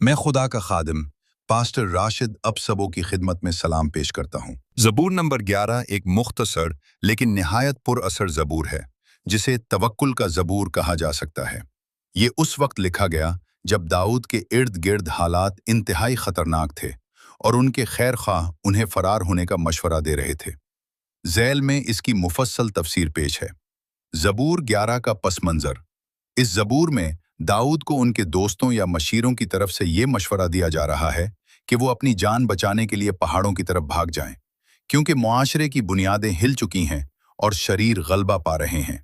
मैं खुदा का खादिम पास्टर राशिद अब सबों की खिदमत में सलाम पेश करता हूँ। ज़बूर नंबर 11 एक मुख्तसर लेकिन निहायत पुरअसर ज़बूर है, जिसे तवक्कुल का ज़बूर कहा जा सकता है। ये उस वक्त लिखा गया जब दाऊद के इर्द गिर्द हालात इंतहाई खतरनाक थे और उनके खैर ख्वाह उन्हें फरार होने का मशवरा दे रहे थे। ज़ैल में इसकी मुफस्सल तफसीर पेश है। ज़बूर 11 का पस मंज़र। इस ज़बूर में दाऊद को उनके दोस्तों या मशीरों की तरफ से ये मशवरा दिया जा रहा है कि वो अपनी जान बचाने के लिए पहाड़ों की तरफ भाग जाएं, क्योंकि मुआशरे की बुनियादें हिल चुकी हैं और शरीर गलबा पा रहे हैं।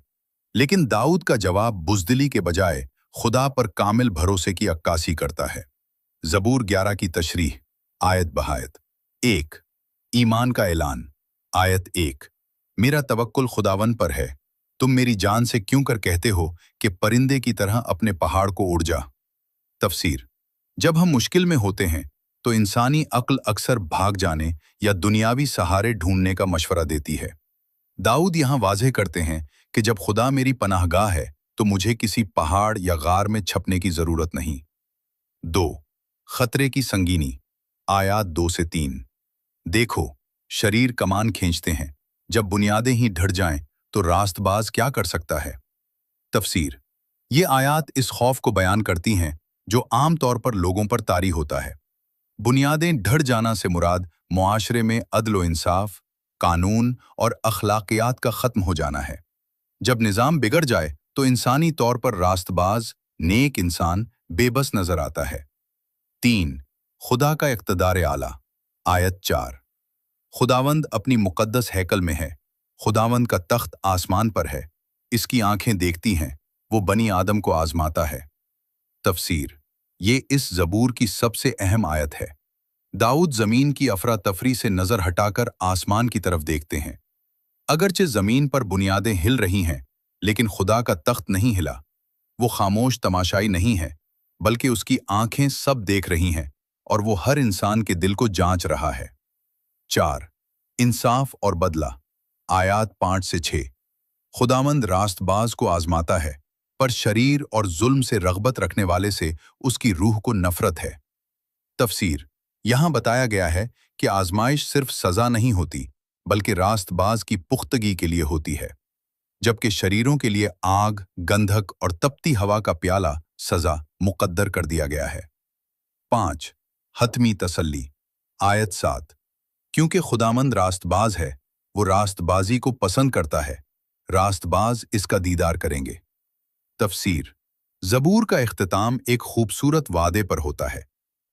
लेकिन दाऊद का जवाब बुज़दिली के बजाय खुदा पर कामिल भरोसे की अक्कासी करता है। ज़बूर 11 की तशरीह आयत बहायत। 1 ईमान का ऐलान। आयत 1 मेरा तवक्कुल खुदावन पर है, तुम मेरी जान से क्यों कर कहते हो कि परिंदे की तरह अपने पहाड़ को उड़ जा। तफसीर। जब हम मुश्किल में होते हैं तो इंसानी अक्ल अक्सर भाग जाने या दुनियावी सहारे ढूंढने का मशवरा देती है। दाऊद यहाँ वाज़ेह करते हैं कि जब खुदा मेरी पनाहगाह है तो मुझे किसी पहाड़ या गार में छपने की जरूरत नहीं। 2 खतरे की संगीनी। आयात 2 से 3 देखो, शरीर कमान खींचते हैं, जब बुनियादें ही ढट जाएं तो रास्तबाज क्या कर सकता है। तफसीर। ये आयात इस खौफ को बयान करती हैं जो आम तौर पर लोगों पर तारी होता है। बुनियादें ढट जाना से मुराद मुआशरे में अदल व इंसाफ, कानून और अखलाकियात का ख़त्म हो जाना है। जब निज़ाम बिगड़ जाए तो इंसानी तौर पर रास्तबाज, नेक इंसान बेबस नजर आता है। 3 खुदा का इक़्तिदार आला। आयत 4 खुदावंद अपनी मुक़द्दस हैकल में है, खुदावंद का तख्त आसमान पर है, इसकी आंखें देखती हैं, वो बनी आदम को आजमाता है। तफसीर। ये इस ज़बूर की सबसे अहम आयत है। दाऊद ज़मीन की अफरा तफरी से नज़र हटाकर आसमान की तरफ देखते हैं। अगरचे ज़मीन पर बुनियादें हिल रही हैं, लेकिन खुदा का तख्त नहीं हिला। वो खामोश तमाशाई नहीं है, बल्कि उसकी आंखें सब देख रही हैं और वो हर इंसान के दिल को जांच रहा है। 4 इंसाफ और बदला। आयात 5 से 6 खुदावंद रास्तबाज को आजमाता है, पर शरीर और जुल्म से रग़बत रखने वाले से उसकी रूह को नफरत है। तफसीर। यहाँ बताया गया है कि आजमाइश सिर्फ सज़ा नहीं होती, बल्कि रास्तबाज की पुख्तगी के लिए होती है, जबकि शरीरों के लिए आग, गंधक और तपती हवा का प्याला सज़ा मुक़द्दर कर दिया गया है। 5 हतमी तसल्ली। आयत 7 क्योंकि खुदावंद रास्तबाज है, वो रास्तबाजी को पसंद करता है, रास्तबाज इसका दीदार करेंगे। तफसीर। ज़बूर का इख्तिताम एक खूबसूरत वादे पर होता है।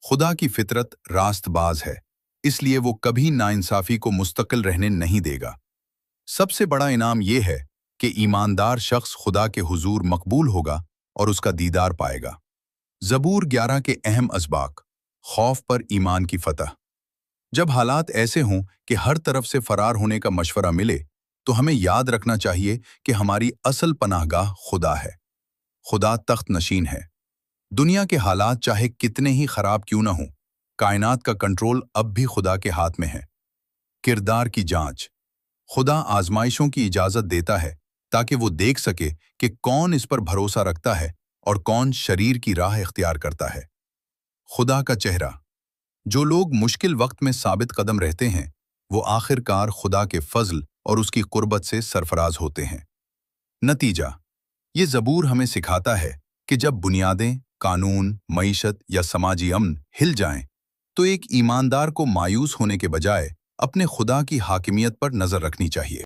खुदा की फितरत रास्तबाज है, इसलिए वो कभी नाइंसाफ़ी को मुस्तकिल रहने नहीं देगा। सबसे बड़ा इनाम ये है कि ईमानदार शख्स खुदा के हुजूर मकबूल होगा और उसका दीदार पाएगा। ज़बूर 11 के अहम असबाक। खौफ पर ईमान की फतह। जब हालात ऐसे हों कि हर तरफ से फरार होने का मशवरा मिले, तो हमें याद रखना चाहिए कि हमारी असल पनाहगाह खुदा है। खुदा तख्त नशीन है। दुनिया के हालात चाहे कितने ही खराब क्यों ना हों, कायनात का कंट्रोल अब भी खुदा के हाथ में है। किरदार की जांच। खुदा आजमाइशों की इजाज़त देता है ताकि वो देख सके कि कौन इस पर भरोसा रखता है और कौन शरीर की राह इख्तियार करता है। खुदा का चेहरा। जो लोग मुश्किल वक्त में साबित कदम रहते हैं, वो आखिरकार खुदा के फजल और उसकी कुर्बत से सरफराज होते हैं। नतीजा। ये ज़बूर हमें सिखाता है कि जब बुनियादें, कानून, मईशत या समाजी अमन हिल जाएं, तो एक ईमानदार को मायूस होने के बजाय अपने खुदा की हाकिमियत पर नज़र रखनी चाहिए।